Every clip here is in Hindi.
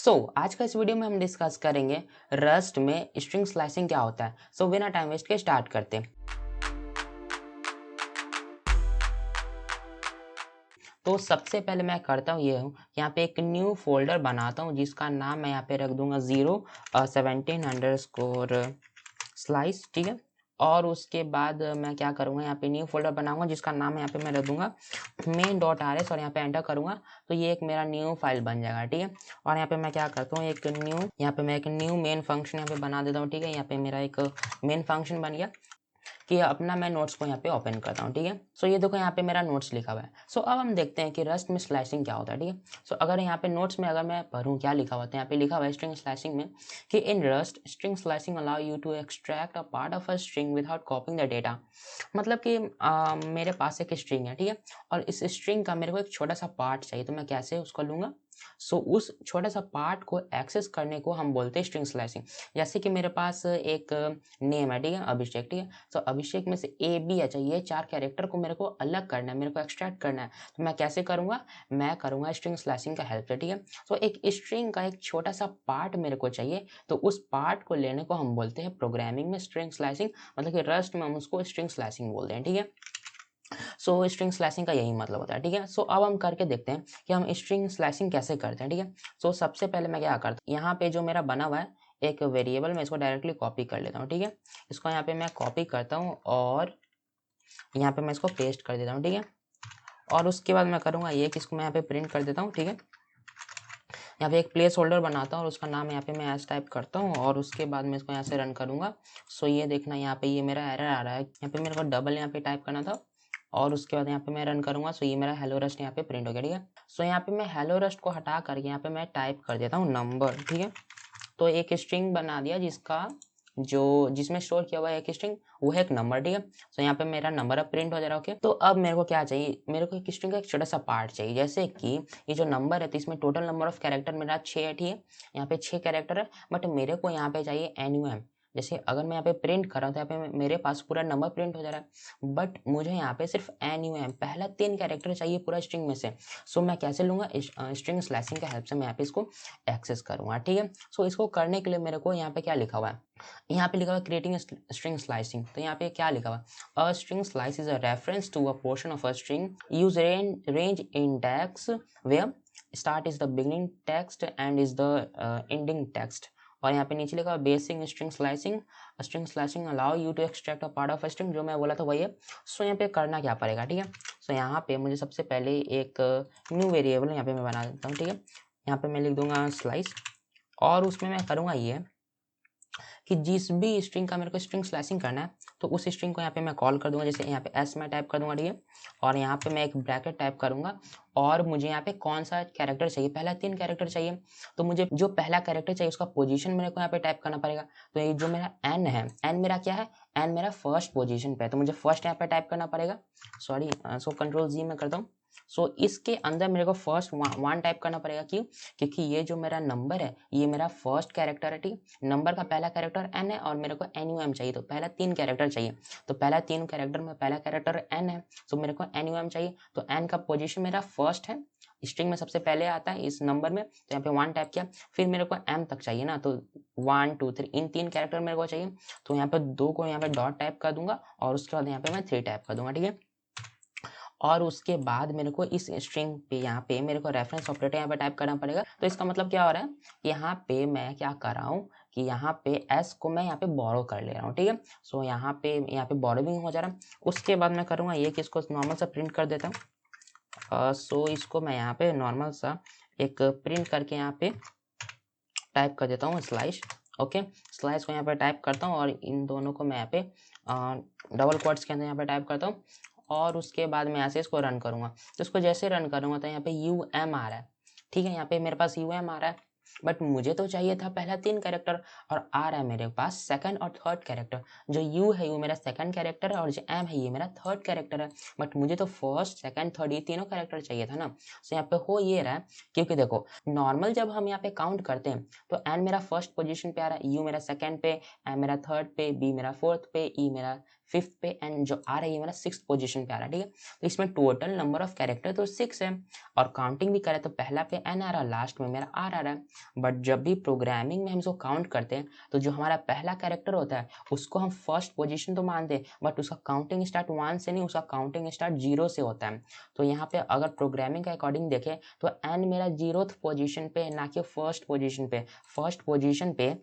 आज का इस वीडियो में हम डिस्कस करेंगे रस्ट में स्ट्रिंग स्लाइसिंग क्या होता है। बिना टाइम वेस्ट के स्टार्ट करते हैं। तो सबसे पहले मैं करता हूँ ये हूँ यहाँ पे एक न्यू फोल्डर बनाता हूँ जिसका नाम मैं यहाँ पे रख दूंगा 017_slice, ठीक है। और उसके बाद मैं क्या करूँगा, यहाँ पे न्यू फोल्डर बनाऊंगा जिसका नाम यहाँ पे मैं रख दूंगा main.rs और यहाँ पे एंटर करूँगा तो ये एक मेरा न्यू फाइल बन जाएगा, ठीक है। और यहाँ पे मैं क्या करता हूँ, यहाँ पे मैं एक न्यू मेन फंक्शन यहाँ पे बना देता हूँ, ठीक है। यहाँ पे मेरा एक मेन फंक्शन बन गया कि अपना मैं नोट्स को यहाँ पे ओपन करता हूँ, ठीक है। ये देखो यहाँ पे मेरा नोट्स लिखा हुआ है। अब हम देखते हैं कि रस्ट में स्लाइसिंग क्या होता है, ठीक है। अगर यहाँ पे नोट्स में अगर मैं पढ़ूँ क्या लिखा हुआ है, तो यहाँ पे लिखा हुआ है स्ट्रिंग स्लाइसिंग में कि in Rust string slicing allow you to extract a part of a string without copying the data. मतलब कि मेरे पास एक स्ट्रिंग है, ठीक है, और इस स्ट्रिंग का मेरे को एक छोटा सा पार्ट चाहिए, तो मैं कैसे उसको लूँगा। उस छोटा सा पार्ट को एक्सेस करने को हम बोलते हैं स्ट्रिंग स्लाइसिंग। जैसे कि मेरे पास एक नेम है, ठीक है, अभिषेक, ठीक है। अभिषेक में से ए बी एच ये 4 कैरेक्टर को मेरे को अलग करना है, मेरे को एक्सट्रैक्ट करना है। तो मैं कैसे करूँगा, मैं करूँगा स्ट्रिंग स्लाइसिंग का हेल्प से, ठीक है। एक स्ट्रिंग का एक छोटा सा पार्ट मेरे को चाहिए, तो उस पार्ट को लेने को हम बोलते हैं प्रोग्रामिंग में स्ट्रिंग स्लाइसिंग, मतलब कि रस्ट में हम उसको स्ट्रिंग स्लाइसिंग बोलते हैं, ठीक है। स्ट्रिंग स्लाइसिंग का यही मतलब होता है, ठीक है। अब हम करके देखते हैं कि हम स्ट्रिंग स्लाइसिंग कैसे करते हैं, ठीक है। सबसे पहले मैं क्या करता हूँ, यहाँ पे जो मेरा बना हुआ है एक वेरिएबल, मैं इसको डायरेक्टली कॉपी कर लेता हूँ, ठीक है। इसको यहाँ पे मैं कॉपी करता हूँ और यहाँ पे मैं इसको पेस्ट कर देता हूँ, ठीक है। और उसके बाद मैं करूँगा ये कि इसको मैं यहाँ पे प्रिंट कर देता हूँ, ठीक है। यहाँ पे एक प्लेस होल्डर बनाता हूँ और उसका नाम यहाँ पे मैं एस टाइप करता हूँ और उसके बाद मैं इसको यहाँ से रन करूँगा। ये देखना यहाँ पे ये मेरा एरर आ रहा है, यहाँ पे मेरे को डबल यहाँ पे टाइप करना था और उसके बाद यहाँ पे मैं रन करूँगा। ये मेरा हेलो रस्ट यहाँ पे प्रिंट हो गया, ठीक है। यहाँ पे मैं हेलो रस्ट को हटा करके यहाँ पे मैं टाइप कर देता हूँ नंबर, ठीक है। एक स्ट्रिंग बना दिया जिसमें स्टोर किया हुआ है एक स्ट्रिंग, वो है एक नंबर, ठीक है। यहाँ पे मेरा नंबर अब प्रिंट हो जा रहा है, ओके। तो अब मेरे को क्या चाहिए, मेरे को एक स्ट्रिंग का एक छोटा सा पार्ट चाहिए। जैसे कि ये जो नंबर है तो इसमें टोटल नंबर ऑफ कैरेक्टर मेरा 6 है, ठीक है। यहाँ पे 6 कैरेक्टर है, बट मेरे को यहाँ पे चाहिए NUM। जैसे अगर मैं यहाँ पे प्रिंट कर रहा हूँ तो यहाँ पे मेरे पास पूरा नंबर प्रिंट हो जा रहा है, बट मुझे यहाँ पे सिर्फ NUM पहला 3 कैरेक्टर चाहिए पूरा स्ट्रिंग में से। मैं कैसे लूँगा, स्ट्रिंग स्लाइसिंग का हेल्प से मैं यहाँ पे इसको एक्सेस करूँगा, ठीक है। इसको करने के लिए मेरे को यहाँ पे क्या लिखा हुआ है, यहाँ पे लिखा हुआ है क्रिएटिंग स्ट्रिंग स्लाइसिंग। तो यहाँ पे क्या लिखा हुआ है, a string slice is a reference to a portion of a string use range in tags where start is the beginning text end is the ending text. और यहाँ पे नीचे लिखा है basic string slicing allow you to extract a part of a string, जो मैं बोला था वही है। यहाँ पे करना क्या पड़ेगा, ठीक है। यहाँ पे मुझे सबसे पहले एक न्यू वेरिएबल यहाँ पे मैं बना देता हूँ, ठीक है। यहाँ पे मैं लिख दूंगा स्लाइस और उसमें मैं करूँगा ये कि जिस भी स्ट्रिंग का मेरे को स्ट्रिंग स्लाइसिंग करना है तो उस स्ट्रिंग को यहाँ पे मैं कॉल कर दूंगा। जैसे यहाँ पे एस मैं टाइप कर दूंगा, ठीक है। और यहाँ पे मैं एक ब्रैकेट टाइप करूंगा और मुझे यहाँ पे कौन सा कैरेक्टर चाहिए, पहला 3 कैरेक्टर चाहिए। तो मुझे जो पहला कैरेक्टर चाहिए उसका पोजीशन मेरे को यहाँ पे टाइप करना पड़ेगा। तो ये जो मेरा एन है, एन मेरा क्या है, एन मेरा फर्स्ट पोजीशन पे है, तो मुझे फर्स्ट यहाँ पे टाइप करना पड़ेगा। सॉरी, कंट्रोल जी में करता हूँ। इसके अंदर मेरे को फर्स्ट वन टाइप करना पड़ेगा, क्यों, क्योंकि ये जो मेरा नंबर है ये मेरा फर्स्ट कैरेक्टर है, ठीक। नंबर का पहला कैरेक्टर एन है और मेरे को NUM चाहिए, तो पहला 3 कैरेक्टर चाहिए। तो पहला 3 कैरेक्टर में पहला कैरेक्टर एन है, मेरे को NUM चाहिए। तो एन का पोजीशन मेरा फर्स्ट है, स्ट्रिंग में सबसे पहले आता है इस नंबर में, तो यहाँ पे 1 टाइप किया। फिर मेरे को M तक चाहिए ना, तो 1 2 3 इन 3 कैरेक्टर मेरे को चाहिए। तो यहाँ पे 2 को यहाँ पे डॉट टाइप कर दूंगा और उसके बाद यहाँ पे मैं 3 टाइप कर दूंगा, ठीक है। और उसके बाद मेरे को इस स्ट्रिंग पे यहाँ पे मेरे को रेफरेंस ऑपरेटर यहाँ पे टाइप करना पड़ेगा। तो इसका मतलब क्या हो रहा है, यहाँ पे मैं क्या कर रहा हूँ कि यहाँ पे एस को मैं यहाँ पे बोरो कर ले रहा हूँ, ठीक है। यहाँ पे बोरोविंग हो जा रहा है। उसके बाद मैं करूँगा ये कि इसको नॉर्मल सा प्रिंट कर देता हूँ। इसको मैं यहाँ पे नॉर्मल सा एक प्रिंट करके यहाँ पे टाइप कर देता हूँ स्लाइस, ओके। स्लाइस को यहाँ पे टाइप करता हूँ और इन दोनों को मैं यहाँ पे डबल क्वाट्स के अंदर यहाँ पे टाइप करता हूँ और उसके बाद मैं ऐसे इसको रन करूँगा। तो इसको जैसे रन करूँगा तो यहाँ पे UM आ रहा है, ठीक है। यहाँ पे मेरे पास UM आ रहा है, बट मुझे तो चाहिए था पहला 3 कैरेक्टर और आ रहा है मेरे पास सेकंड और थर्ड कैरेक्टर। जो U है वो मेरा सेकंड कैरेक्टर है और जो M है ये मेरा थर्ड कैरेक्टर है, बट मुझे तो फर्स्ट सेकंड थर्ड ये तीनों कैरेक्टर चाहिए था ना। यहाँ पे हो ये रहा है, क्योंकि देखो नॉर्मल जब हम यहाँ पे काउंट करते हैं तो N मेरा फर्स्ट पोजीशन पे आ रहा है, U मेरा सेकंड पे, M मेरा थर्ड पे, B मेरा फोर्थ पे, E मेरा 5th पे एंड जो आ रहा है ये मेरा 6th पोजीशन पे आ रहा है, ठीक है। तो इसमें टोटल नंबर ऑफ कैरेक्टर तो 6 है और काउंटिंग भी करें तो पहला पे n आ रहा है, लास्ट में मेरा r आ रहा है। बट जब भी प्रोग्रामिंग में हम इसको काउंट करते हैं तो जो हमारा पहला कैरेक्टर होता है उसको हम फर्स्ट पोजीशन तो मानते हैं, बट उसका काउंटिंग स्टार्ट 1 से नहीं, उसका काउंटिंग स्टार्ट 0 से होता है। तो यहाँ पे अगर प्रोग्रामिंग के अकॉर्डिंग देखें तो n मेरा 0th पोजीशन पे ना कि फर्स्ट पोजीशन पे। फर्स्ट पोजीशन पे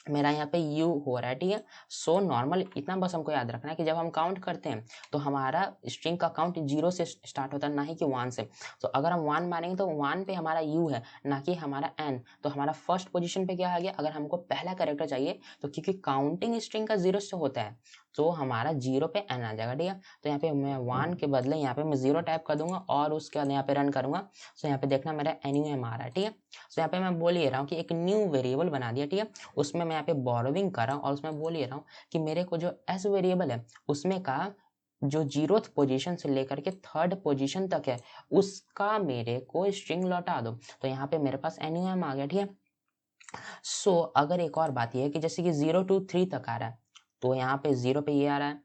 मेरा यहाँ पे u हो रहा है, ठीक है। सो नॉर्मल इतना बस हमको याद रखना है कि जब हम काउंट करते हैं तो हमारा स्ट्रिंग का काउंट 0 से स्टार्ट होता है, ना ही कि 1 से। तो अगर हम 1 मानेंगे तो 1 पे हमारा u है ना कि हमारा n। तो हमारा फर्स्ट पोजीशन पे क्या आ गया, अगर हमको पहला कैरेक्टर चाहिए तो क्योंकि काउंटिंग स्ट्रिंग का 0 से होता है तो हमारा 0 पे n आ जाएगा, ठीक है। तो यहाँ पे मैं 1 के बदले यहाँ पे मैं 0 टाइप कर दूंगा और उसके बाद यहाँ पे रन करूंगा। सो यहाँ पे देखना मेरा NUM आ रहा है, ठीक है। सो यहाँ पे मैं बोल ही रहा हूँ कि एक न्यू वेरिएबल बना दिया, ठीक है। उसमें मैं यहाँ पे बोरोविंग कर रहा हूँ और उसमें बोल ही रहा हूँ कि मेरे को जो s वेरिएबल है उसमें का जो 0th पोजीशन से लेकर के 3rd पोजीशन तक है उसका मेरे को स्ट्रिंग लौटा दो। तो यहाँ पे मेरे पास NUM आ गया, ठीक है। सो अगर एक और बात यह है कि जैसे कि 0 to 3 तक आ रहा है तो यहाँ पे 0 पे ये आ रहा है,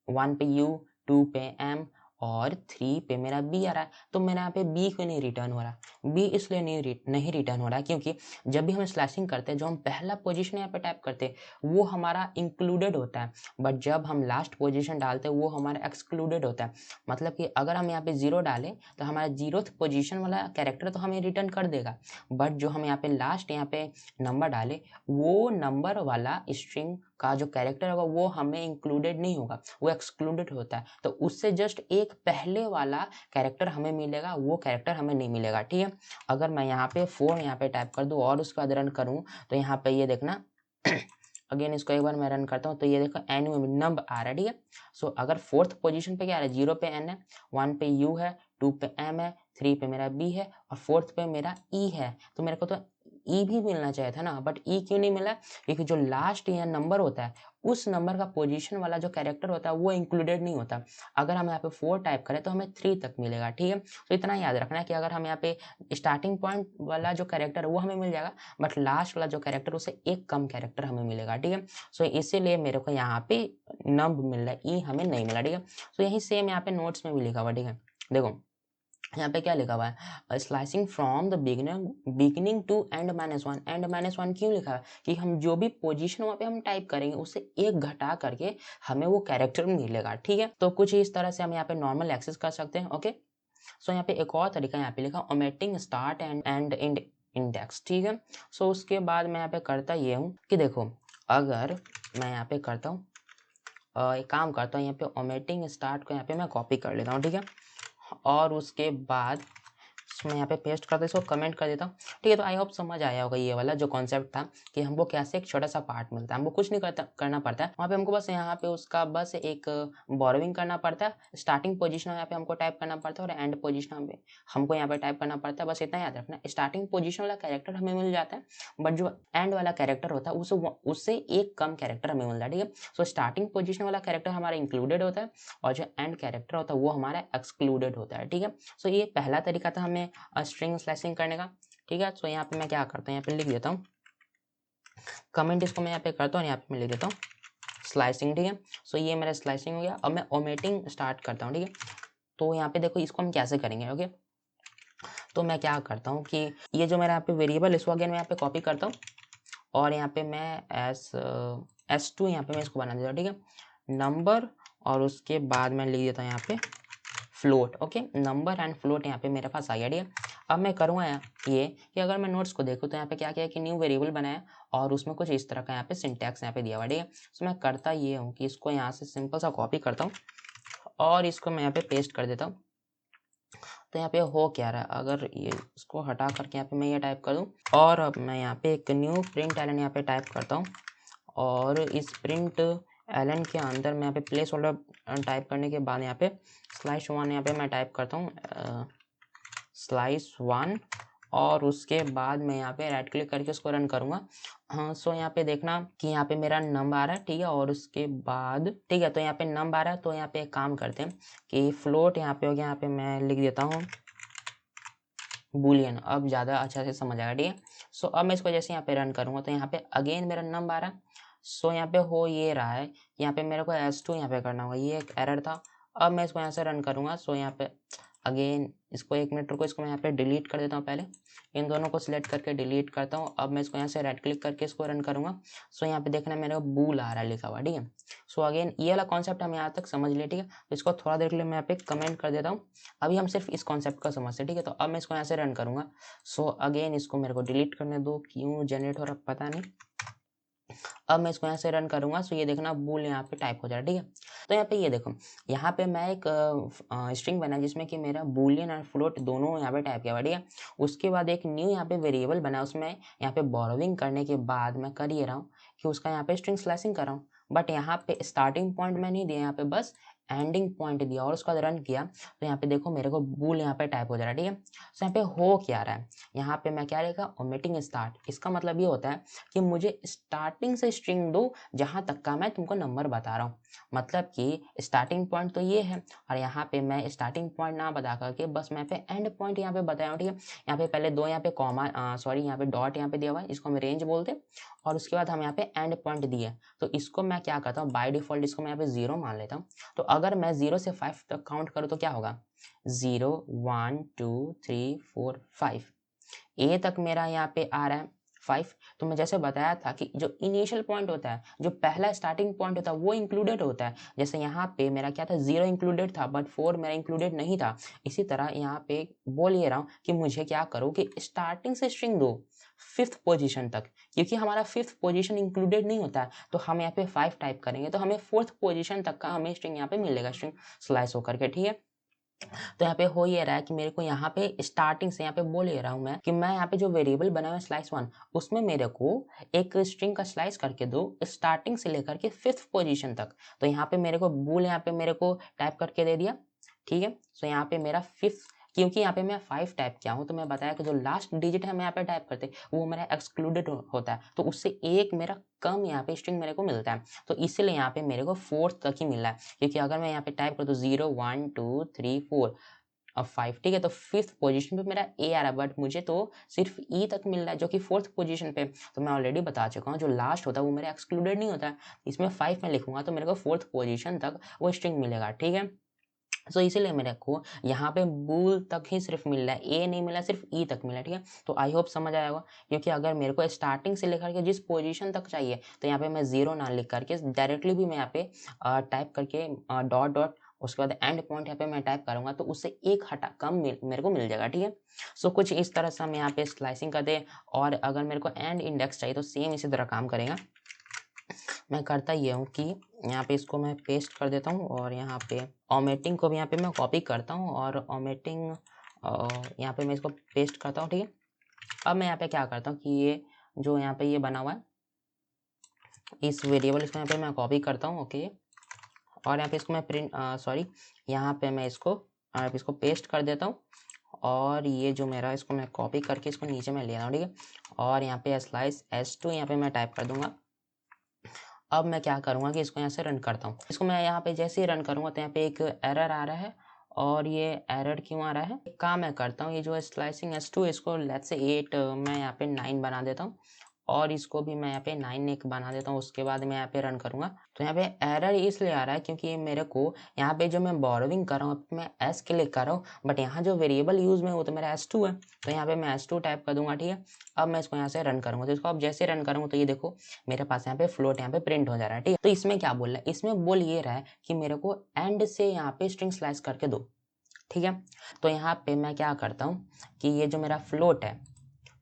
1 पे u, 2 पे m और 3 पे मेरा b आ रहा है। तो मेरा यहाँ पे b क्यों नहीं रिटर्न हो रहा, b इसलिए नहीं रिटर्न हो रहा है क्योंकि जब भी हम स्लैशिंग करते हैं जो हम पहला पोजीशन यहाँ पे टाइप करते हैं वो हमारा इंक्लूडेड होता है, बट जब हम लास्ट पोजीशन डालते हैं वो हमारा एक्सक्लूडेड होता है। मतलब कि अगर हम यहाँ पे 0 डालें तो हमारा 0th पोजीशन वाला कैरेक्टर तो हमें रिटर्न कर देगा, बट जो हम यहाँ पे लास्ट यहाँ पे नंबर डाले वो नंबर वाला स्ट्रिंग का जो कैरेक्टर होगा वो हमें इंक्लूडेड नहीं होगा, वो एक्सक्लूडेड होता है। तो उससे जस्ट एक पहले वाला कैरेक्टर हमें मिलेगा, वो कैरेक्टर हमें नहीं मिलेगा, ठीक है। अगर मैं यहाँ पे 4 यहाँ पे टाइप कर दूँ और उसके बाद रन करूँ तो यहाँ पे ये देखना अगेन इसको एक बार मैं रन करता हूँ तो ये देखो NUM आ रहा है, ठीक है। सो अगर 4th पोजीशन पे क्या आ रहा है, 0 पे n है, 1 पे u है, 2 पे m है, 3 पे मेरा b है और 4th पे मेरा e है। तो मेरे को तो ई भी मिलना चाहिए था ना, बट ई क्यों नहीं मिला, क्योंकि जो लास्ट यहाँ नंबर होता है उस नंबर का पोजीशन वाला जो कैरेक्टर होता है वो इंक्लूडेड नहीं होता। अगर हम यहाँ पे 4 टाइप करें तो हमें 3 तक मिलेगा, ठीक है। तो इतना याद रखना है कि अगर हम यहाँ पे स्टार्टिंग पॉइंट वाला जो कैरेक्टर है वो हमें मिल जाएगा, बट लास्ट वाला जो कैरेक्टर उससे एक कम कैरेक्टर हमें मिलेगा, ठीक है। सो इसीलिए मेरे को यहाँ पे नंब मिल रहा है, ई हमें नहीं मिला, ठीक है। सो यही सेम यहाँ पे नोट्स में भी लिखा हुआ, ठीक है। देखो यहाँ पे क्या लिखा हुआ है, slicing from the beginning to -1। -1 क्यों लिखा है कि हम जो भी पोजीशन वहाँ पे हम टाइप करेंगे उससे एक घटा करके हमें वो कैरेक्टर मिलेगा, ठीक है। तो कुछ इस तरह से हम यहाँ पे नॉर्मल एक्सेस कर सकते हैं, ओके। सो यहाँ पे एक और तरीका यहाँ पे लिखा ओमिटिंग स्टार्ट एंड इंडेक्स, ठीक है। सो उसके बाद मैं यहाँ पे करता ये हूँ कि देखो अगर मैं यहाँ पे करता हूँ एक काम करता हूँ, यहाँ पे ओमिटिंग स्टार्ट को यहाँ पे मैं कॉपी कर लेता हूँ, ठीक है। और उसके बाद मैं यहाँ पे पेस्ट कर देता हूँ, इसको कमेंट कर देता हूँ, ठीक है। तो आई होप समझ आया होगा ये वाला जो कॉन्सेप्ट था कि हमको कैसे एक छोटा सा पार्ट मिलता है, हमको कुछ नहीं करना पड़ता है वहाँ पे, हमको बस यहाँ पे उसका बस एक बोरोविंग करना पड़ता है, स्टार्टिंग पोजीशन यहाँ पे हमको टाइप करना पड़ता है और एंड पोजीशन पे हमको यहाँ पे टाइप करना पड़ता है। बस इतना याद रखना, स्टार्टिंग पोजीशन वाला कैरेक्टर हमें मिल जाता है, बट जो एंड वाला कैरेक्टर होता है उससे एक कम कैरेक्टर हमें मिलता है, ठीक है। सो स्टार्टिंग पोजीशन वाला कैरेक्टर हमारा इंक्लूडेड होता है और जो एंड कैरेक्टर होता है वो हमारा एक्सक्लूडेड होता है, ठीक है। सो ये पहला तरीका था हमें स्ट्रिंग स्लाइसिंग करने का, ठीक है। तो यहाँ पे मैं क्या करता हूँ, यहाँ पे लिख देता हूँ कमेंट, इसको मैं यहाँ पे करता हूँ, यहाँ पे मैं लिख देता हूँ स्लाइसिंग, ठीक है। सो ये मेरा स्लाइसिंग हो गया। अब मैं ओमिटिंग स्टार्ट करता हूँ, ठीक है। तो यहाँ पे देखो इसको हम कैसे करेंगे, ओके। तो मैं क्या करता हूँ कि ये जो मेरा यहाँ पे वेरिएबल इसको अगेन मैं यहाँ पे कॉपी करता हूँ और यहाँ पे मैं S2 यहाँ पे मैं इसको बना देता हूँ, ठीक है। नंबर और उसके बाद मैं लिख देता हूँ यहाँ पे float, okay. Number and float यहाँ पे मेरे पास आ गया, ठीक है। अब मैं करूँगा ये कि अगर मैं नोट्स को देखूँ तो यहाँ पे क्या किया कि न्यू वेरिएबल बनाया और उसमें कुछ इस तरह का यहाँ पे सिंटैक्स यहाँ पे दिया हुआ, ठीक है। तो मैं करता ये हूँ कि इसको यहाँ से सिंपल सा कॉपी करता हूँ और इसको मैं यहाँ पे पेस्ट कर देता हूँ। तो यहाँ पे हो क्या रहा है, अगर ये इसको हटा करके यहाँ पे मैं ये टाइप कर दूँ और अब मैं यहाँ पे एक न्यू प्रिंट एलन यहाँ पे टाइप करता हूँ और इस प्रिंट एलन के अंदर मैं यहाँ पे प्लेस होल्डर टाइप करने के बाद यहाँ पे /1 यहाँ पे मैं टाइप करता हूँ /1 और उसके बाद मैं यहाँ पे राइट क्लिक करके उसको रन करूँगा। हाँ, सो यहाँ पे देखना कि यहाँ पे मेरा नंबर आ रहा है, ठीक है। और उसके बाद ठीक है, तो यहाँ पे नंबर आ रहा है, तो यहाँ पे एक काम करते हैं कि फ्लोट यहाँ पे हो गया, यहाँ पे मैं लिख देता हूँ बुलियन, अब ज़्यादा अच्छा से समझ आएगा, ठीक है। सो अब मैं इसको जैसे यहाँ पे रन करूँगा तो यहाँ पे अगेन मेरा नंबर आ रहा है सो यहाँ पे हो ये रहा है, यहाँ पे मेरे को S2 यहाँ पे करना होगा, ये एक एरर था। अब मैं इसको यहाँ से रन करूँगा। सो यहाँ पे अगेन इसको 1 मिनट रुको, इसको मैं यहाँ पे डिलीट कर देता हूँ। पहले इन दोनों को सिलेक्ट करके डिलीट करता हूँ। अब मैं इसको यहाँ से राइट क्लिक करके इसको रन करूँगा। सो यहाँ पे देखना मेरे को बूल आ रहा है लिखा हुआ, ठीक है। सो अगेन ये वाला कॉन्सेप्ट हम यहाँ तक समझ लिए, ठीक है। तो इसको थोड़ा देर के लिए मैं यहाँ पे कमेंट कर देता हूँ। अभी हम सिर्फ इस कॉन्सेप्ट का समझते हैं, ठीक है। तो अब मैं इसको यहाँ से रन करूँगा। सो अगेन इसको मेरे को डिलीट करने दो, क्यों जनरेट हो रहा पता नहीं। अब मैं इसको यहाँ से रन करूंगा। सो ये देखना बूल यहाँ पे टाइप हो जा रहा है, ठीक है। तो यहाँ पे ये देखो, यहाँ पे मैं एक स्ट्रिंग बना जिसमें कि मेरा बूलियन और फ्लोट दोनों यहाँ पे टाइप किया हुआ, ठीक है। उसके बाद एक न्यू यहाँ पे वेरिएबल बना, उसमें यहाँ पे बोरोविंग करने के बाद मैं कर ये रहा हूँ कि उसका यहाँ पे स्ट्रिंग स्लाइसिंग कर रहा हूँ। बट यहाँ पे स्टार्टिंग पॉइंट मैं नहीं दिया, यहाँ पे बस एंडिंग पॉइंट दिया और उसका रन किया। तो यहाँ पे देखो मेरे को बूल यहाँ पे टाइप हो जा रहा है, ठीक है। तो यहाँ पे हो क्या रहा है, यहाँ पे मैं क्या लिखा, ओमिटिंग स्टार्ट। इसका मतलब ये होता है कि मुझे स्टार्टिंग से स्ट्रिंग दो जहां तक का मैं तुमको नंबर बता रहा हूँ। मतलब कि स्टार्टिंग पॉइंट तो ये है, और यहाँ पे मैं स्टार्टिंग पॉइंट ना बता करके बस मैं पे एंड पॉइंट यहाँ पे बताया हूँ, ठीक है। यहाँ पे पहले दो यहाँ पे कॉमा सॉरी यहाँ पे डॉट यहाँ पे दिया हुआ है, इसको हम रेंज बोलते हैं। और उसके बाद हम यहाँ पे एंड पॉइंट दिए, तो इसको मैं क्या करता हूँ, बाय डिफॉल्ट इसको मैं यहाँ पे 0 मान लेता हूँ। तो अगर मैं 0 से 5 तक काउंट करूँ तो क्या होगा, 0 1 2 3 4 5, ए तक मेरा यहाँ पे आ रहा है 5। तो मैं जैसे बताया था कि जो इनिशियल पॉइंट होता है, जो पहला स्टार्टिंग पॉइंट होता है वो इंक्लूडेड होता है। जैसे यहाँ पे मेरा क्या था, 0 इंक्लूडेड था बट 4 मेरा इंक्लूडेड नहीं था। इसी तरह यहाँ पे बोल ये रहा हूँ कि मुझे क्या करो कि स्टार्टिंग से स्ट्रिंग दो 5th पोजीशन तक, क्योंकि हमारा 5th पोजीशन इंक्लूडेड नहीं होता है। तो हम यहाँ पे 5 टाइप करेंगे तो हमें 4th पोजीशन तक का हमें स्ट्रिंग यहाँ पे मिलेगा, स्ट्रिंग स्लाइस होकर के, ठीक है। तो यहाँ पे हो ये रहा है कि मेरे को यहाँ पे स्टार्टिंग से यहाँ पे बोल ये रहा हूँ मैं कि मैं यहाँ पे जो वेरिएबल बना हुआ है स्लाइस 1, उसमें मेरे को एक स्ट्रिंग का स्लाइस करके दो स्टार्टिंग से लेकर के 5th पोजीशन तक। तो यहाँ पे मेरे को बूल यहाँ पे मेरे को टाइप करके दे दिया, ठीक है। तो यहाँ पे मेरा 5th, क्योंकि यहाँ पे मैं 5 टाइप किया हूँ तो मैं बताया कि जो लास्ट डिजिट है मैं यहाँ पे टाइप करते वो मेरा एक्सक्लूडेड होता है, तो उससे एक मेरा कम यहाँ पे स्ट्रिंग मेरे को मिलता है। तो इसलिए यहाँ पे मेरे को 4th तक ही मिला है, क्योंकि अगर मैं यहाँ पे टाइप करूँ तो 0 1 2 3 4 और 5, ठीक है। तो 5th पोजीशन पे मेरा ए आ रहा है, बट मुझे तो सिर्फ ई तक मिल रहा है जो कि 4th पोजीशन पे। तो मैं ऑलरेडी बता चुका हूँ जो लास्ट होता है वो मेरा एक्सक्लूडेड नहीं होता है। इसमें 5 में लिखूंगा तो मेरे को 4th पोजीशन तक वो स्ट्रिंग मिलेगा, ठीक है। सो इसीलिए मेरे को यहाँ पे बूल तक ही सिर्फ मिल रहा है, ए नहीं मिला, सिर्फ ई तक मिला, ठीक है। तो आई होप समझ आया होगा, क्योंकि अगर मेरे को स्टार्टिंग से लेकर के जिस पोजीशन तक चाहिए तो यहाँ पे मैं 0 ना लिख करके डायरेक्टली भी मैं यहाँ पे टाइप करके डॉट डॉट उसके बाद एंड पॉइंट यहाँ पे मैं टाइप करूंगा तो उससे एक हटा कम मेरे को मिल जाएगा, ठीक है। सो कुछ इस तरह से हम यहाँ पे स्लाइसिंग कर दे। और अगर मेरे को एंड इंडेक्स चाहिए तो सेम इसी तरह काम करेगा। मैं करता ये हूँ कि यहाँ पे इसको मैं पेस्ट कर देता हूँ और यहाँ पे ओमेटिंग को भी यहाँ पे मैं कॉपी करता हूँ और ओमेटिंग यहाँ पे मैं इसको पेस्ट करता हूँ, ठीक है। अब मैं यहाँ पे क्या करता हूँ कि ये जो यहाँ पे ये बना हुआ है इस वेरिएबल, इसको यहाँ पे मैं कॉपी करता हूँ, ओके। और यहाँ पे इसको मैं प्रिंट सॉरी यहाँ पे मैं इसको पेस्ट कर देता हूँ। और ये जो मेरा इसको मैं कॉपी करके इसको नीचे में ले आता हूँ, ठीक है। और यहाँ पे स्लाइस S2 यहाँ पे मैं टाइप कर दूंगा। अब मैं क्या करूँगा कि इसको यहाँ से रन करता हूँ। इसको मैं यहाँ पे जैसे ही रन करूँगा तो यहाँ पे एक एरर आ रहा है। और ये एरर क्यों आ रहा है, एक काम मैं करता हूँ, ये जो स्लाइसिंग S2 इसको लेट्स से 8 मैं यहाँ पे 9 बना देता हूँ। और इसको भी मैं यहाँ पे 9 एक बना देता हूँ। उसके बाद मैं यहाँ पे रन करूँगा तो यहाँ पे एरर इसलिए आ रहा है क्योंकि मेरे को यहाँ पे जो मैं बोरोविंग कर रहा हूँ मैं S क्लिक कर रहा हूँ, बट यहाँ जो वेरिएबल यूज में वो तो मेरा S2 है। तो यहाँ पे मैं S2 टाइप कर दूंगा, ठीक है। अब मैं इसको यहाँ से रन करूँगा तो इसको अब जैसे रन करूँगा तो ये देखो मेरे पास यहाँ पे फ्लोट यहाँ पे प्रिंट हो जा रहा है, ठीक है। तो इसमें क्या बोल रहा है, इसमें बोल ये रहा है कि मेरे को एंड से यहाँ पे स्ट्रिंग स्लाइस करके दो, ठीक है। तो यहाँ पे मैं क्या करता हूँ कि ये जो मेरा फ्लोट है,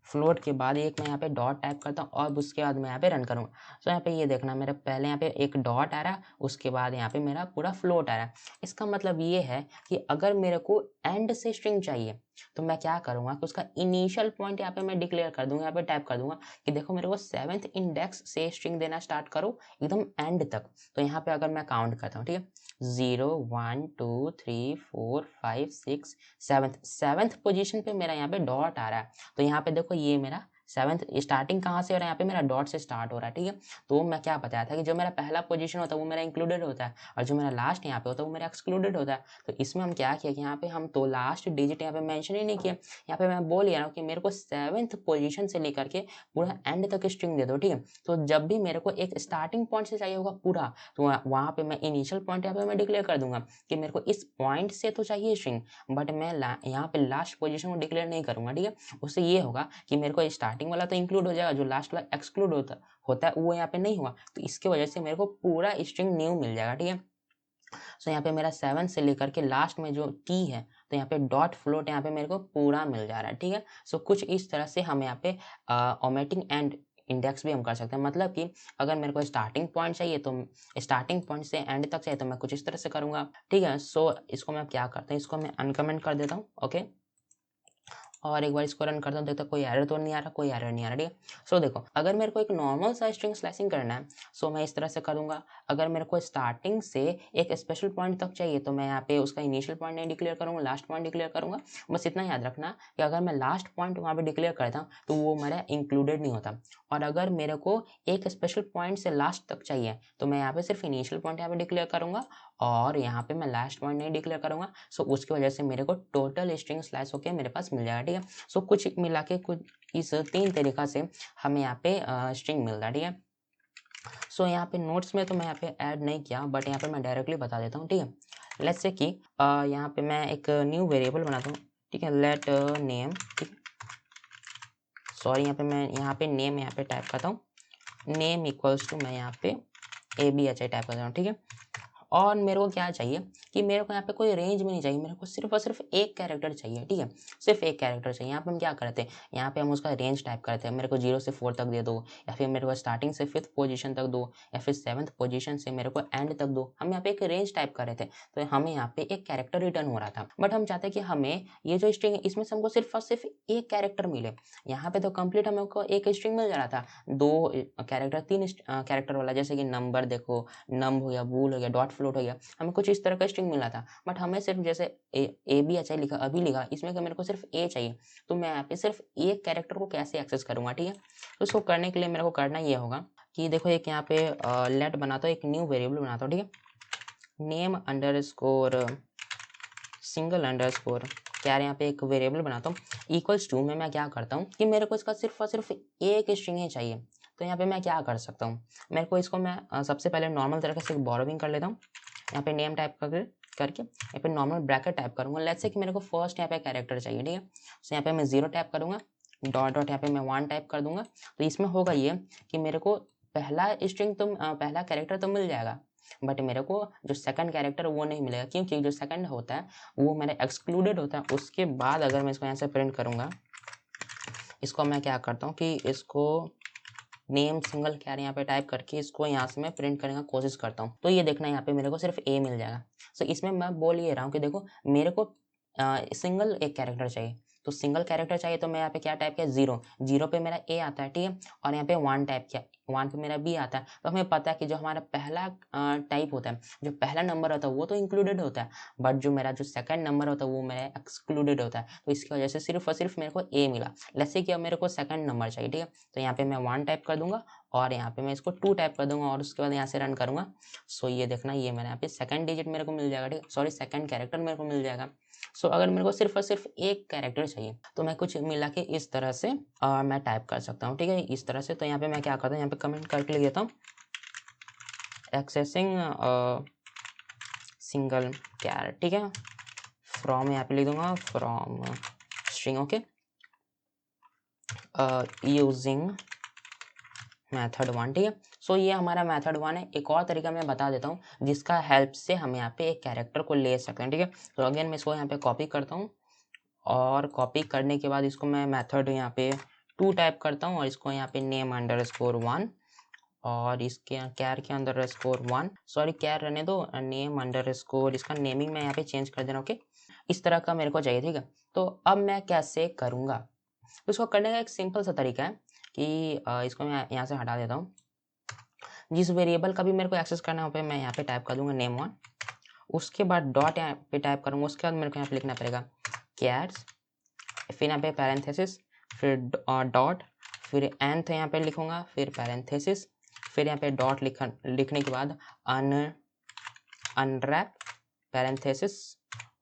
फ्लोट के बाद एक मैं यहाँ पे डॉट टाइप करता हूँ और उसके बाद मैं यहाँ पे रन करूँगा। तो यहाँ पे ये देखना मेरा पहले यहाँ पे एक डॉट आ रहा है, उसके बाद यहाँ पे मेरा पूरा फ्लोट आ रहा है। इसका मतलब ये है कि अगर मेरे को एंड से स्ट्रिंग चाहिए तो मैं क्या करूँगा कि उसका इनिशियल पॉइंट यहाँ पे मैं डिक्लेयर कर दूंगा, यहाँ पे टाइप कर दूंगा कि देखो मेरे को 7th इंडेक्स से स्ट्रिंग देना स्टार्ट करो एकदम एंड तक। तो यहाँ पे अगर मैं काउंट करता हूँ, ठीक है, 0 1 2 3 4 5 6 7th पोजीशन पे मेरा यहाँ पे डॉट आ रहा है। तो यहाँ पे देखो ये मेरा सेवन्थ स्टार्टिंग कहाँ से हो रहा है, यहाँ पे मेरा डॉट से स्टार्ट हो रहा है, ठीक है। तो मैं क्या बताया था कि जो मेरा पहला पोजीशन होता है वो मेरा इंक्लूडेड होता है और जो मेरा लास्ट यहाँ पे होता है वो मेरा एक्सक्लूडेड होता है। तो इसमें हम क्या किया कि यहाँ पे हम तो लास्ट डिजिट यहाँ पे मेंशन ही नहीं किया, यहाँ पे मैं बोल रहा हूँ कि मेरे को 7th पोजीशन से लेकर के पूरा एंड तक स्ट्रिंग दे दो, ठीक है। तो जब भी मेरे को एक स्टार्टिंग पॉइंट से चाहिए होगा पूरा, तो वहाँ पे मैं इनिशियल पॉइंट यहाँ पे मैं डिक्लेयर कर दूंगा कि मेरे को इस पॉइंट से तो चाहिए स्ट्रिंग, बट मैं यहाँ पे लास्ट पोजीशन को डिक्लेयर नहीं करूंगा, ठीक है। उससे ये होगा कि मेरे को स्टार्टिंग वाला तो इंक्लूड हो जाएगा, जो लास्ट वाला एक्सक्लूड होता है वो यहाँ पे नहीं हुआ, तो इसके वजह से मेरे को पूरा स्ट्रिंग न्यू मिल जाएगा, ठीक है। सो यहाँ पे मेरा 7 से लेकर के लास्ट में जो टी है, तो यहाँ पे डॉट फ्लोट यहाँ पे मेरे को पूरा मिल जा रहा है, ठीक है। सो कुछ इस तरह से हम यहाँ पे ओमेटिंग एंड इंडेक्स भी हम कर सकते हैं। मतलब कि अगर मेरे को स्टार्टिंग पॉइंट चाहिए तो स्टार्टिंग पॉइंट से एंड तक चाहिए तो मैं कुछ इस तरह से करूंगा, ठीक है। सो इसको मैं क्या करता हूँ, इसको मैं अनकमेंट कर देता हूँ, ओके। और एक बार इसको रन करता हूँ, देखता कोई एरर तो नहीं आ रहा, कोई एरर नहीं आ रहा, ठीक है। सो देखो, अगर मेरे को एक नॉर्मल सा स्ट्रिंग स्लाइसिंग करना है, सो मैं इस तरह से करूंगा। अगर मेरे को स्टार्टिंग से एक स्पेशल पॉइंट तक चाहिए तो मैं यहाँ पे उसका इनिशियल पॉइंट नहीं डिक्लेयर करूंगा, लास्ट पॉइंट डिक्लेयर करूंगा। बस इतना याद रखना कि अगर मैं लास्ट पॉइंट वहाँ पे डिक्लेयर करता हूँ तो वो मेरा इंक्लूडेड नहीं होता। और अगर मेरे को एक स्पेशल पॉइंट से लास्ट तक चाहिए तो मैं यहाँ पे सिर्फ इनिशियल पॉइंट यहाँ पे डिक्लेयर करूंगा और यहाँ पे मैं लास्ट पॉइंट नहीं डिक्लेयर करूंगा। सो उसकी वजह से मेरे को टोटल स्ट्रिंग स्लाइस होकर मेरे पास मिल जाएगा, ठीक है। सो कुछ मिला के कुछ इस 3 तरीका से हमें यहाँ पे स्ट्रिंग मिल रहा है, ठीक है। सो यहाँ पे नोट्स में तो मैं यहाँ पे ऐड नहीं किया, बट यहाँ पे मैं डायरेक्टली बता देता हूँ, ठीक है। लेट्स से कि यहाँ पे मैं एक न्यू वेरिएबल बनाता हूँ, ठीक है, लेट नेम, ठीक है। सॉरी, यहाँ पे मैं यहाँ पे नेम यहाँ पे टाइप करता हूँ, नेम इक्वल्स टू मैं यहाँ पे ABHI टाइप करता हूँ, ठीक है। और मेरे को क्या चाहिए कि मेरे को यहाँ पे कोई रेंज में नहीं चाहिए, मेरे को सिर्फ और सिर्फ एक कैरेक्टर चाहिए, ठीक है। सिर्फ एक कैरेक्टर चाहिए। यहाँ पे हम क्या करते हैं, यहाँ पे हम उसका रेंज टाइप करते हैं, मेरे को 0 से 4 तक दे दो, या फिर मेरे को स्टार्टिंग से 5th पोजीशन तक दो, या फिर 7th पोजीशन से मेरे को एंड तक दो। हम यहाँ पे एक रेंज टाइप कर रहे थे, तो हमें यहाँ पे एक कैरेक्टर रिटर्न हो रहा था। बट हम चाहते हैं कि हमें ये जो स्ट्रिंग है इसमें से हमको सिर्फ और सिर्फ एक कैरेक्टर मिले। यहाँ पे तो कंप्लीट हमको एक स्ट्रिंग मिल जा रहा था, 2 कैरेक्टर 3 कैरेक्टर वाला, जैसे कि नंबर देखो, नम हो गया, बूल हो गया, डॉट फ्लोट हो गया, हमें कुछ इस तरह का स्ट्रिंग मिला था। बट हमें सिर्फ जैसे ABHI लिखा, अभी लिखा, इसमें का मेरे को सिर्फ A चाहिए, तो मैं यहाँ पे सिर्फ एक कैरेक्टर को कैसे एक्सेस करूंगा, ठीक है। तो इसको करने के लिए मेरे को करना ये होगा कि देखो एक यहाँ पे लेट बनाता हूँ, एक न्यू वेरिएबल बनाता हूँ, ठीक है। नेम अंडरस्कोर सिंगल अंडरस्कोर क्या, यहाँ पे एक वेरिएबल बनाता हूँ, इक्वल्स टू में मैं क्या करता हूँ कि मेरे को इसका सिर्फ और सिर्फ एक स्ट्रिंग ही चाहिए। तो यहाँ पे मैं क्या कर सकता हूँ, मेरे को इसको मैं सबसे पहले नॉर्मल तरीके से बॉरोविंग कर लेता हूँ। यहाँ पे नेम टाइप करके यहाँ पे नॉर्मल ब्रैकेट टाइप करूंगा। लेट्स से कि मेरे को फर्स्ट यहाँ पे कैरेक्टर चाहिए, ठीक है। सो यहाँ पे मैं 0 टाइप करूंगा, डॉट डॉट यहाँ पे मैं 1 टाइप कर दूंगा। तो इसमें होगा ये कि मेरे को पहला स्ट्रिंग तो पहला कैरेक्टर तो मिल जाएगा, बट मेरे को जो सेकंड कैरेक्टर वो नहीं मिलेगा, क्योंकि जो सेकंड होता है वो मेरा एक्सक्लूडेड होता है। उसके बाद अगर मैं इसको यहाँ से प्रिंट करूंगा, इसको मैं क्या करता हूँ कि इसको नेम सिंगल कैर यहाँ पे टाइप करके इसको यहाँ से मैं प्रिंट करने का कोशिश करता हूँ। तो ये देखना यहाँ पे मेरे को सिर्फ A मिल जाएगा। सो इसमें मैं बोल ये रहा हूँ कि देखो मेरे को सिंगल एक कैरेक्टर चाहिए, तो सिंगल कैरेक्टर चाहिए तो मैं यहाँ पे क्या टाइप किया, 0 0 पे मेरा A आता है, ठीक है। और यहाँ पे 1 टाइप किया, 1 पे मेरा B आता है। तो हमें पता है कि जो हमारा पहला टाइप होता है, जो पहला नंबर होता है वो तो इंक्लूडेड होता है, बट जो मेरा जो सेकंड नंबर होता है वो मेरा एक्सक्लूडेड होता है। तो इसकी वजह से सिर्फ और सिर्फ मेरे को A मिला। लेट्स से कि अब मेरे को सेकंड नंबर चाहिए, ठीक है। तो यहाँ पे मैं 1 टाइप कर दूंगा और यहाँ पे मैं इसको 2 टाइप कर दूंगा और उसके बाद यहाँ से रन करूंगा। सो ये देखना, ये मेरा यहाँ पे सेकंड डिजिट मेरे को मिल जाएगा, ठीक है, सॉरी सेकंड कैरेक्टर मेरे को मिल जाएगा। सो अगर मेरे को सिर्फ और सिर्फ एक कैरेक्टर चाहिए तो मैं कुछ मिला के इस तरह से मैं टाइप कर सकता हूँ, ठीक है, इस तरह से। तो यहाँ पे मैं क्या करता हूँ, यहाँ पे कमेंट करके लिख देता हूँ, एक्सेसिंग सिंगल कैर, ठीक है, फ्रॉम यहाँ पे लिख दूंगा from string, okay, using method 1, ठीक है। सो ये हमारा मेथड 1 है। एक और तरीका मैं बता देता हूँ जिसका हेल्प से हम यहाँ पे एक कैरेक्टर को ले सकते हैं, ठीक है। तो अगेन मैं इसको यहाँ पे कॉपी करता हूँ और कॉपी करने के बाद इसको मैं मेथड यहाँ पे 2 टाइप करता हूँ और इसको यहाँ पे नेम अंडरस्कोर 1 और इसके कैर के अंडरस्कोर 1, सॉरी कैर रहने दो, नेम अंडरस्कोर, इसका नेमिंग मैं यहाँ पे चेंज कर देना, ओके। इस तरह का मेरे को चाहिए, ठीक है। तो अब मैं कैसे करूँगा, तो इसको करने का एक सिंपल सा तरीका है कि इसको मैं यहाँ से हटा देता हूँ। जिस वेरिएबल का भी मेरे को एक्सेस करना है पे मैं यहाँ पे टाइप कर दूंगा नेम 1, उसके बाद डॉट यहाँ पे टाइप करूँगा, उसके बाद मेरे को यहाँ पे लिखना पड़ेगा कैट्स, फिर यहाँ पे पैरेंथेसिस, फिर डॉट, फिर nth यहाँ पे लिखूंगा, फिर पैरेंथेसिस, फिर यहाँ पे डॉट लिखने के बाद अनरैप पैरेंथेसिस।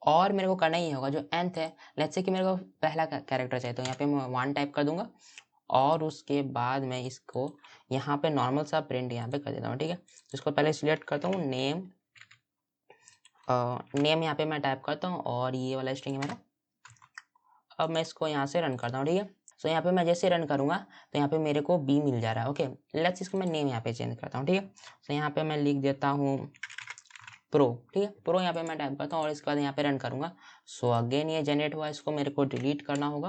और मेरे को करना ही होगा जो nth है, लेट्स से कि मेरे को पहला कैरेक्टर चाहिए तो यहाँ पे मैं 1 टाइप कर दूंगा और उसके बाद मैं इसको यहाँ पे नॉर्मल सा प्रिंट यहाँ पे कर देता हूँ। ठीक है, इसको पहले सिलेक्ट करता हूँ, नेम यहाँ पे मैं टाइप करता हूँ और ये वाला स्ट्रिंग है मेरा। अब मैं इसको यहाँ से रन करता हूँ। ठीक है, सो यहाँ पे मैं जैसे रन करूँगा तो यहाँ पे मेरे को बी मिल जा रहा है। ओके, लेट्स इसको मैं नेम यहाँ पे चेंज करता हूँ। ठीक है, सो यहाँ पे मैं लिख देता हूँ प्रो। ठीक है, प्रो यहाँ पे मैं टाइप करता हूँ और इसके बाद यहाँ पे रन करूँगा। सो अगेन ये जनरेट हुआ, इसको मेरे को डिलीट करना होगा।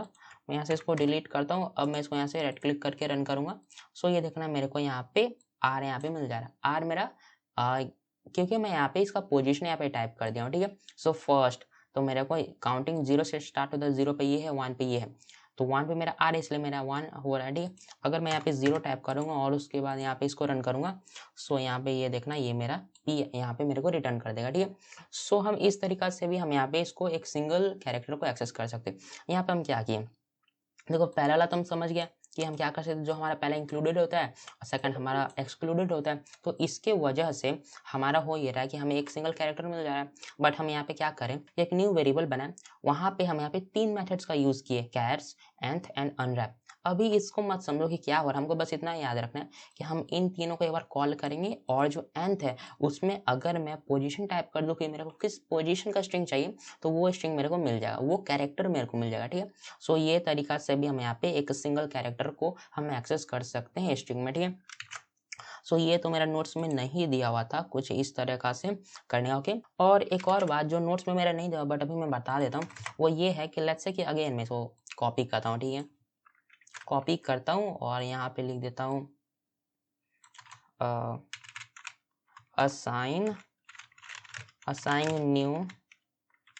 मैं यहाँ से इसको डिलीट करता हूँ। अब मैं इसको यहाँ से राइट क्लिक करके रन करूँगा। सो ये देखना मेरे को यहाँ पे आर यहाँ पे मिल जा रहा है। आर मेरा क्योंकि मैं यहाँ पे इसका पोजीशन यहाँ पे टाइप कर दिया हूँ। ठीक है, सो फर्स्ट तो मेरे को काउंटिंग 0 से स्टार्ट होता है, 0 पे ये है, 1 पे ये है, तो 1 पे मेरा आ रहा है इसलिए मेरा 1 हो रहा है। ठीक है, अगर मैं यहाँ पे 0 टाइप करूँगा और उसके बाद यहाँ पे इसको रन करूँगा, सो यहाँ पे ये देखना ये मेरा पी यहाँ पे मेरे को रिटर्न कर देगा। ठीक है, सो हम इस तरीका से भी हम यहाँ पे इसको एक सिंगल कैरेक्टर को एक्सेस कर सकते हैं। यहाँ पे हम क्या किए, देखो पहला वाला तो हम समझ गया कि हम क्या कर सकते हैं, जो हमारा पहला इंक्लूडेड होता है और सेकंड हमारा एक्सक्लूडेड होता है, तो इसके वजह से हमारा हो ये रहा है कि हमें एक सिंगल कैरेक्टर मिल जा रहा है। बट हम यहाँ पे क्या करें, एक न्यू वेरिएबल बनाए, वहां पे हम यहाँ पे 3 मेथड्स का यूज किए, कैर्स, nth एंड अनरैप। अभी इसको मत समझो कि क्या हो रहा है, हमको बस इतना याद रखना है कि हम इन तीनों को एक बार कॉल करेंगे और जो nth है उसमें अगर मैं पोजीशन टाइप कर दूं कि मेरे को किस पोजीशन का स्ट्रिंग चाहिए तो वो स्ट्रिंग मेरे को मिल जाएगा, वो कैरेक्टर मेरे को मिल जाएगा। ठीक है, सो ये तरीका से भी हम यहाँ पे एक सिंगल कैरेक्टर को हम एक्सेस कर सकते हैं स्ट्रिंग में। ठीक है, सो ये तो मेरा नोट्स में नहीं दिया हुआ था, कुछ इस तरह का से करने। ओके, और एक और बात जो नोट्स में मेरा नहीं दिया बट अभी मैं बता देता हूँ, वो ये है कि लेट्स से कि अगेन मैं इसको कॉपी करता हूँ। ठीक है, कॉपी करता हूँ और यहाँ पे लिख देता हूँ असाइन न्यू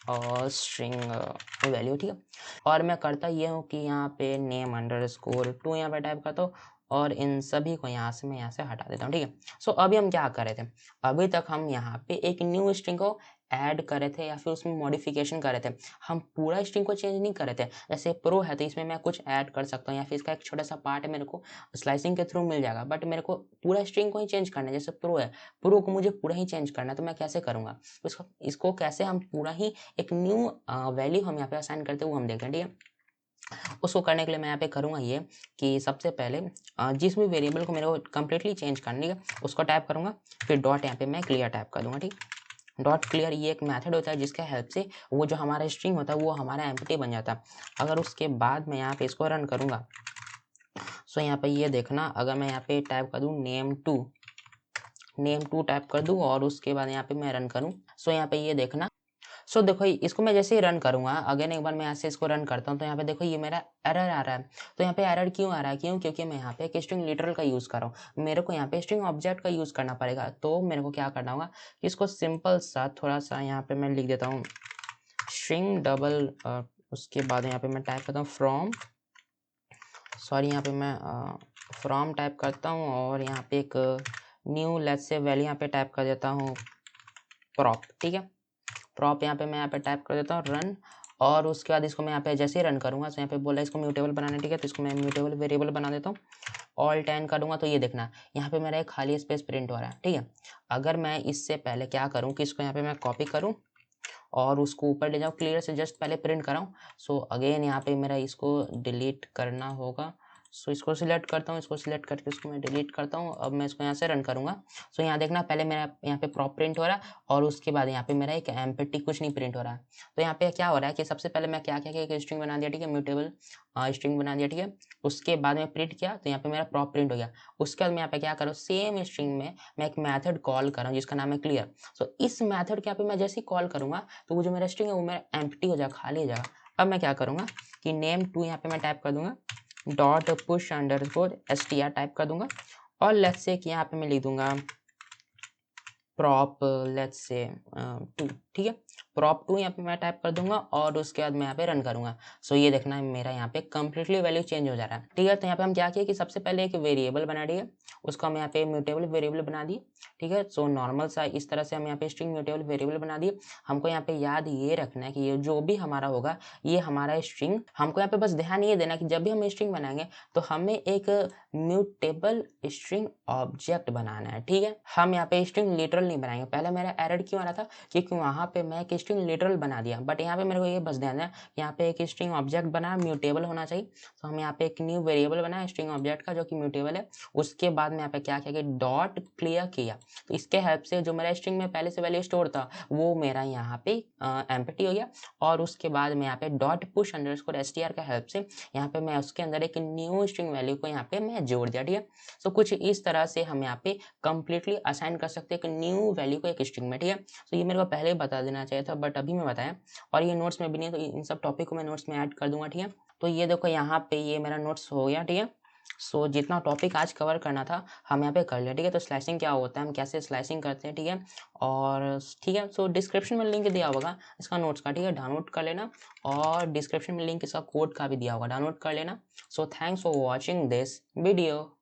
और स्ट्रिंग वैल्यू। ठीक है, और मैं करता ये हूँ कि यहाँ पे नेम अंडरस्कोर 2 यहाँ पे टाइप करता हूँ और इन सभी को यहाँ से हटा देता हूँ। ठीक है, सो अभी हम क्या कर रहे थे, अभी तक हम यहाँ पे एक न्यू स्ट्रिंग को ऐड कर रहे थे या फिर उसमें मॉडिफिकेशन कर रहे थे, हम पूरा स्ट्रिंग को चेंज नहीं कर रहे थे। जैसे प्रो है तो इसमें मैं कुछ ऐड कर सकता हूँ या फिर इसका एक छोटा सा पार्ट है मेरे को स्लाइसिंग के थ्रू मिल जाएगा, बट मेरे को पूरा स्ट्रिंग को ही चेंज करना है। जैसे प्रो है, प्रो को मुझे पूरा ही चेंज करना है, तो मैं कैसे करूँगा, इसको कैसे हम पूरा ही एक न्यू वैल्यू हम यहाँ पे असाइन करते हैं वो हम देखें। ठीक है, उसको करने के लिए मैं यहाँ पे करूँगा ये कि सबसे पहले जिस भी वेरिएबल को मेरे को कम्प्लीटली चेंज करनी है उसको टाइप करूँगा, फिर डॉट यहाँ पे मैं क्लियर टाइप कर दूँगा। ठीक, डॉट क्लियर ये एक मेथड होता है जिसके हेल्प से वो जो हमारा स्ट्रिंग होता है वो हमारा एम्प्टी बन जाता है। अगर उसके बाद मैं यहाँ पे इसको रन करूँगा, सो यहाँ पे ये देखना, अगर मैं यहाँ पे टाइप कर दूँ नेम टू टाइप कर दूँ और उसके बाद यहाँ पे मैं रन करूँ, सो यहाँ पे ये देखना, सो देखो इसको मैं जैसे ही रन करूँगा, अगेन एक बार मैं ऐसे इसको रन करता हूँ तो यहाँ पे देखो ये मेरा एरर आ रहा है। तो यहाँ पे एरर क्यों आ रहा है, क्योंकि मैं यहाँ पे एक स्ट्रिंग लिटरल का यूज़ कर रहा हूँ, मेरे को यहाँ पे स्ट्रिंग ऑब्जेक्ट का यूज़ करना पड़ेगा। तो मेरे को क्या करना होगा, इसको सिंपल सा थोड़ा सा यहाँ पे मैं लिख देता हूँ स्ट्रिंग डबल, उसके बाद यहाँ पे मैं टाइप करता हूँ यहाँ पे मैं फ्रॉम टाइप करता हूँ और यहाँ पे एक न्यू लेट्स से वैल्यू यहाँ पे टाइप कर देता हूँ प्रॉप। ठीक है, प्रॉप यहाँ पे मैं यहाँ पे टाइप कर देता हूँ रन, और उसके बाद इसको मैं यहाँ पे जैसे ही रन करूँगा तो यहाँ पे बोला इसको म्यूटेबल बनाना। ठीक है, तो इसको मैं म्यूटेबल वेरिएबल बना देता हूँ, ऑल 10 करूँगा तो ये देखना यहाँ पे मेरा एक खाली स्पेस प्रिंट हो रहा है। ठीक है, अगर मैं इससे पहले क्या करूँ कि इसको यहाँ पे मैं कॉपी करूँ और उसको ऊपर ले जाऊँ, क्लियर से जस्ट पहले प्रिंट कराऊँ, सो अगेन यहाँ पे मेरा इसको डिलीट करना होगा। सो इसको सिलेक्ट करता हूँ, इसको सिलेक्ट करके इसको मैं डिलीट करता हूँ। अब मैं इसको यहाँ से रन करूँगा, सो यहाँ देखना पहले मेरा यहाँ पे प्रॉप प्रिंट हो रहा है और उसके बाद यहाँ पे मेरा एक एम्प्टी कुछ नहीं प्रिंट हो रहा है। तो यहाँ पे क्या हो रहा है कि सबसे पहले मैं क्या क्या एक स्ट्रिंग बना दिया। ठीक है, म्यूटेबल स्ट्रिंग बना दिया। ठीक है, उसके बाद में प्रिंट किया तो यहाँ पे मेरा प्रॉप प्रिंट हो गया। उसके बाद मैं यहाँ पे क्या करूँ, सेम स्ट्रिंग में मैं एक मैथड कॉल कर रहा हूँ जिसका नाम है क्लियर। सो इस मैथड के यहाँ पे मैं जैसे ही कॉल करूँगा तो वो जो मेरा स्ट्रिंग है वो मेरा एम्प्टी हो जाएगा, खाली हो जाएगा। अब मैं क्या करूँगा कि नेम टू यहाँ पे मैं टाइप कर दूंगा, dot push underscore str type कर दूंगा और लेट्स से कि यहाँ पे मैं लिख दूंगा प्रॉप लेट्स से 2। ठीक है, prop2 यहाँ पे मैं टाइप कर दूंगा और उसके बाद मैं यहाँ पे रन करूंगा। सो ये देखना है मेरा यहाँ पे कंप्लीटली वैल्यू चेंज हो जा रहा है। ठीक है, तो यहाँ पे हम क्या किए कि सबसे पहले एक वेरिएबल बना दिए, उसको हम यहाँ पे म्यूटेबल वेरिएबल बना दिए। ठीक है, सो नॉर्मल सा इस तरह से हम यहाँ पे स्ट्रिंग म्यूटेबल वेरिएबल बना दिए। हमको यहाँ पे याद ये रखना है कि ये जो भी हमारा होगा ये हमारा स्ट्रिंग, हमको यहाँ पे बस ध्यान ये देना कि जब भी हम स्ट्रिंग बनाएंगे तो हमें एक म्यूटेबल स्ट्रिंग ऑब्जेक्ट बनाना है। ठीक है, हम यहाँ पे स्ट्रिंग लिटरल नहीं बनाएंगे। पहले मेरा एरर क्यों आ रहा था, क्योंकि वहाँ पे मैं एक स्ट्रिंग लिटरल बना दिया, बट यहाँ पे मेरे को ये बस ध्यान है यहाँ पे एक स्ट्रिंग ऑब्जेक्ट बना, म्यूटेबल होना चाहिए। तो हम यहाँ पे एक न्यू वेरिएबल बनाया स्ट्रिंग ऑब्जेक्ट का जो कि म्यूटेबल है। उसके बाद में यहाँ पे क्या किया कि डॉट क्लियर किया, तो इसके हेल्प से जो मेरा स्ट्रिंग में पहले से वैल्यू स्टोर था वो मेरा यहाँ पे एम्प्टी हो गया। और उसके बाद में यहाँ पे डॉट पुश अंडरस्कोर str का हेल्प से यहाँ पे मैं उसके अंदर एक न्यू स्ट्रिंग वैल्यू को यहाँ पे मैं जोड़ दिया। ठीक है, सो कुछ इस तरह से हम यहाँ पे कंप्लीटली असाइन कर सकते हैं एक न्यू वैल्यू को एक स्ट्रिंग में। ठीक है, तो ये मेरे को पहले ही बता देना चाहिए था बट अभी मैं बताया, और ये नोट्स में भी नहीं, तो इन सब टॉपिक को मैं नोट्स में ऐड कर दूंगा। ठीक है, तो ये देखो यहाँ पे ये मेरा नोट्स हो गया। ठीक है, सो जितना टॉपिक आज कवर करना था हम यहाँ पे कर लिया। ठीक है, तो स्लाइसिंग क्या होता है, हम कैसे स्लाइसिंग करते हैं। ठीक है, और ठीक है, सो डिस्क्रिप्शन में लिंक दिया होगा इसका नोट्स का। ठीक है, डाउनलोड कर लेना, और डिस्क्रिप्शन में लिंक इसका कोड का भी दिया होगा, डाउनलोड कर लेना। So thanks for watching this video.